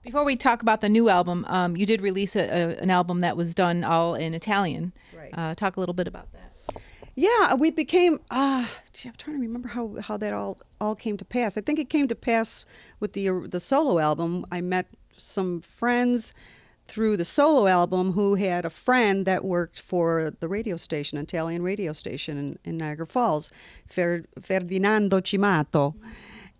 Before we talk about the new album, you did release an album that was done all in Italian. Right. Talk a little bit about that. Yeah, we became. Gee, I'm trying to remember how that all came to pass. I think it came to pass with the solo album. I met some friends through the solo album who had a friend that worked for the radio station, Italian radio station in Niagara Falls, Ferdinando Cimato.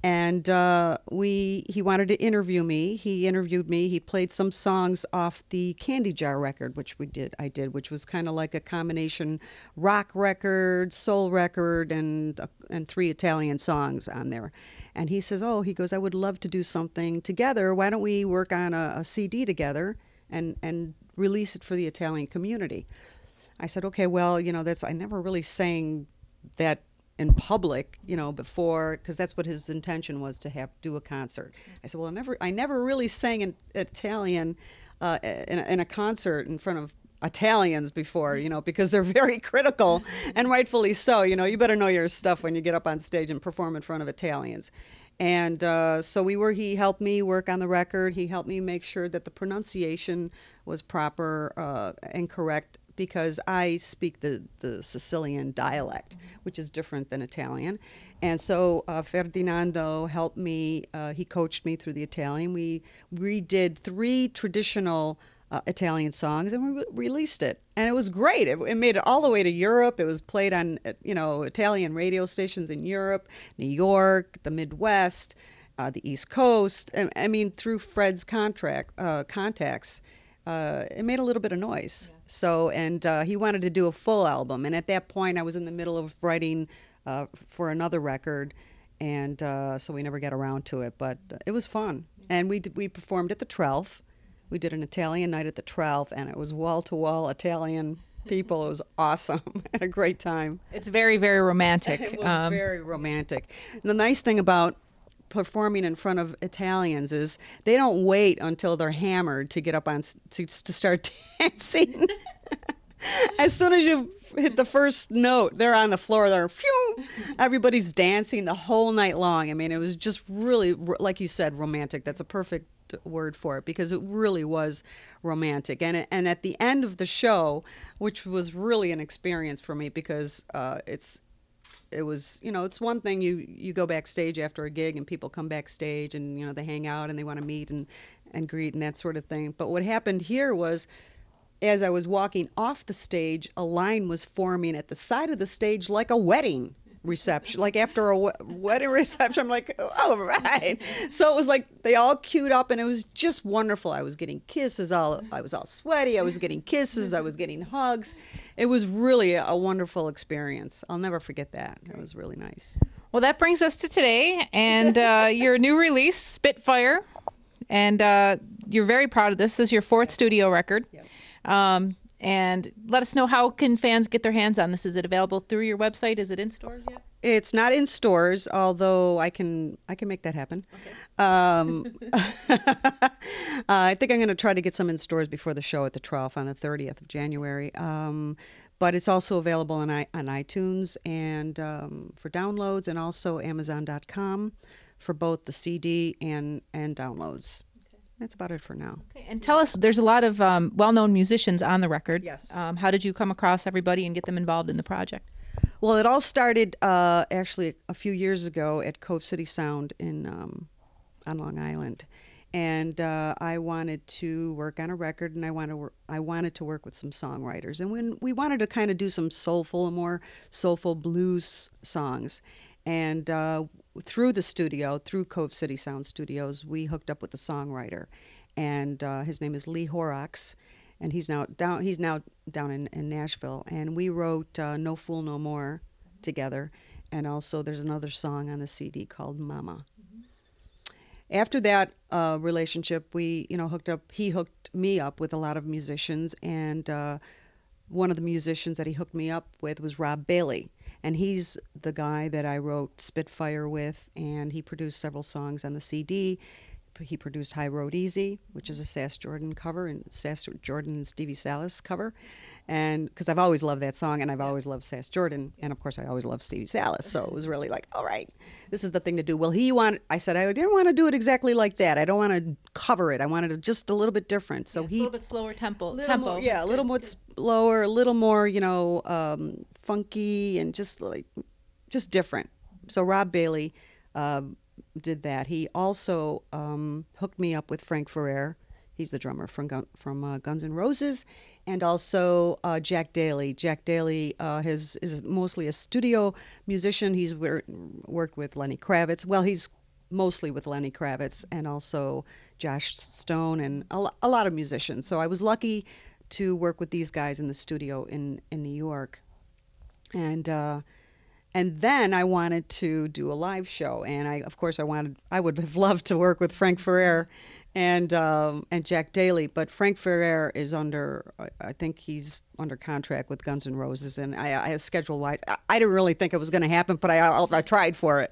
And he wanted to interview me. He interviewed me. He played some songs off the Candy Jar record, which I did, which was kind of like a combination rock record, soul record, and 3 Italian songs on there. And he says, he goes, I would love to do something together. Why don't we work on a CD together and release it for the Italian community? I said, okay, well, I never really sang that in public, before, because that's what his intention was, to do a concert. I said, well, I never really sang in Italian in a concert in front of Italians before, because they're very critical, and rightfully so. You better know your stuff when you get up on stage and perform in front of Italians. And so he helped me work on the record. He helped me make sure that the pronunciation was proper and correct, because I speak the Sicilian dialect, which is different than Italian. And so Ferdinando helped me. He coached me through the Italian. We redid 3 traditional Italian songs, and we released it. And it was great. It made it all the way to Europe. It was played on, Italian radio stations in Europe, New York, the Midwest, the East Coast. I mean, through Fred's contacts. It made a little bit of noise. Yeah. So, and he wanted to do a full album. And at that point, I was in the middle of writing for another record. And so we never got around to it. But it was fun. And we performed at the 12th. We did an Italian night at the 12th, and it was wall-to-wall Italian people. It was awesome. I had a great time. It's very, very romantic. It was very romantic. And the nice thing about performing in front of Italians is they don't wait until they're hammered to get up to start dancing. As soon as you hit the first note, they're on the floor. They're phew, everybody's dancing the whole night long. I mean, it was just really, like you said, romantic. That's a perfect word for it, because it really was romantic. And at the end of the show, which was really an experience for me, because it was, it's one thing you go backstage after a gig and people come backstage and, they hang out and they want to meet and greet and that sort of thing. But what happened here was, as I was walking off the stage, a line was forming at the side of the stage like a wedding reception, like after a wedding reception. I'm like, all right. So it was like they all queued up, and it was just wonderful. I was getting kisses. I was all sweaty. I was getting kisses. I was getting hugs. It was really a wonderful experience. I'll never forget that. It was really nice. Well, that brings us to today, and your new release, Spitfire, and you're very proud of this. This is your 4th studio record. Yes. And let us know, how can fans get their hands on this? Is it available through your website? Is it in stores yet? It's not in stores, although I can make that happen. Okay. I think I'm going to try to get some in stores before the show at the 12th on the 30th of January. But it's also available on iTunes and for downloads, and also Amazon.com for both the CD and downloads. That's about it for now. Okay. And tell us, there's a lot of well-known musicians on the record. Yes. How did you come across everybody and get them involved in the project? Well, it all started actually a few years ago at Cove City Sound on Long Island. And I wanted to work on a record, and I wanted to work with some songwriters. And when we wanted to kind of do some more soulful blues songs. And through Cove City Sound Studios, we hooked up with the songwriter, and his name is Lee Horrocks, and he's now down in Nashville. And we wrote "No Fool No More" together, and also there's another song on the CD called "Mama." Mm-hmm. After that relationship, we hooked up. He hooked me up with a lot of musicians, and one of the musicians that he hooked me up with was Rob Bailey. And he's the guy that I wrote Spitfire with, and he produced several songs on the CD. he produced High Road Easy, which is a Sass Jordan cover, and Sass Jordan and Stevie Salas cover. And because I've always loved that song, and I've always loved Sass Jordan, and of course I always loved Stevie Salas. So it was really like, all right, this is the thing to do. Well, I said I didn't want to do it exactly like that. I don't want to cover it. I wanted it just a little bit different. So a little bit slower tempo. More, yeah, a little more slower, a little more, funky, and just different. So Rob Bailey did that. He also hooked me up with Frank Ferrer. He's the drummer from Guns N' Roses, and also Jack Daly. Jack Daly is mostly a studio musician. He's worked with Lenny Kravitz. Well, he's mostly with Lenny Kravitz and also Josh Stone and a lot of musicians. So I was lucky to work with these guys in the studio in New York. And then I wanted to do a live show, and I would have loved to work with Frank Ferrer and Jack Daly, but Frank Ferrer is I think he's under contract with Guns N' Roses, and I schedule wise, I didn't really think it was going to happen, but I tried for it.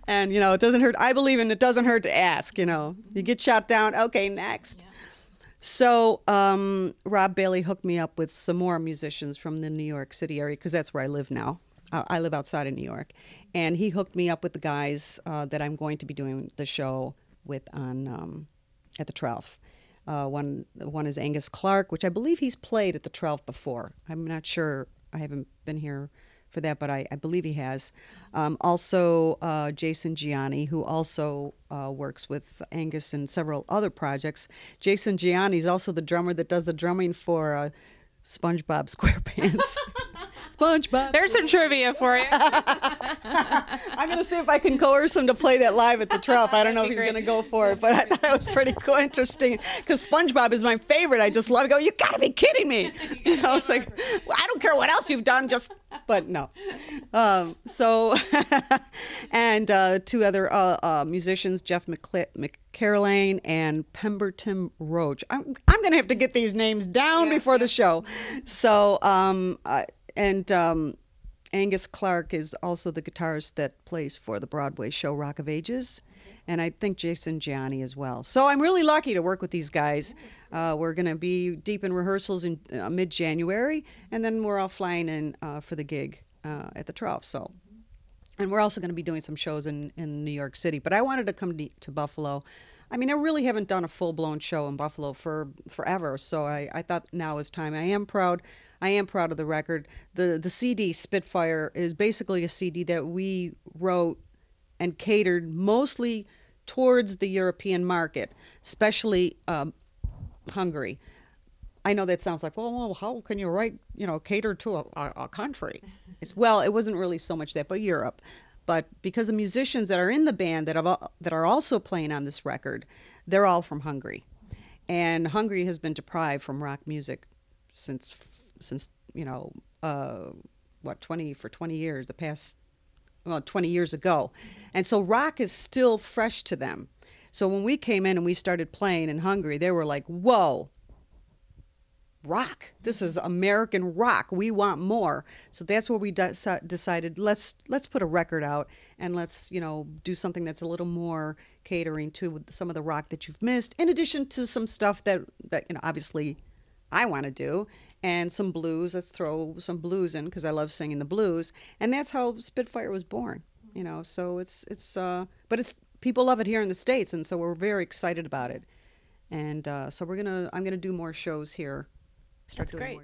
And it doesn't hurt. I believe it doesn't hurt to ask. You get shot down. Okay, next. Yeah. So Rob Bailey hooked me up with some more musicians from the New York City area, because that's where I live now. I live outside of New York. And he hooked me up with the guys that I'm going to be doing the show with at the 12th. One is Angus Clark, which I believe he's played at the 12th before. I'm not sure. I haven't been here for that, but I believe he has. Also, Jason Gianni, who also works with Angus in several other projects. Jason Gianni is also the drummer that does the drumming for SpongeBob SquarePants. SpongeBob. There's some trivia for you. I'm going to see if I can coerce him to play that live at the 12th. I don't know if he's going to go for it, but I thought it was pretty cool, interesting, because SpongeBob is my favorite. I just love it. You got to be kidding me. It's like, well, I don't care what else you've done, but no. And two other musicians, Jeff McCarolane and Pemberton Roach. I'm going to have to get these names down before the show. So, Angus Clark is also the guitarist that plays for the Broadway show Rock of Ages, and I think Jason Gianni as well. So I'm really lucky to work with these guys. We're going to be deep in rehearsals in mid-January, and then we're all flying in for the gig at the 12th. So, and we're also going to be doing some shows in New York City. But I wanted to come to Buffalo. I mean, I really haven't done a full-blown show in Buffalo for forever, so I thought now is time. I am proud of the record. The CD, Spitfire, is basically a CD that we wrote and catered mostly towards the European market, especially Hungary. I know that sounds like, well, how can you write, cater to a country? It wasn't really so much that, but Europe. But because the musicians that are in the band that are also playing on this record, they're all from Hungary. And Hungary has been deprived from rock music since 20 years, 20 years ago. And so rock is still fresh to them. So when we came in and we started playing in Hungary, they were like, whoa, rock. This is American rock. We want more. So that's where we decided, let's put a record out and let's, do something that's a little more catering to some of the rock that you've missed, in addition to some stuff that obviously I want to do, and some blues. Let's throw some blues in because I love singing the blues. And that's how Spitfire was born, so but people love it here in the States, and so we're very excited about it. And so I'm gonna do more shows here. That's great.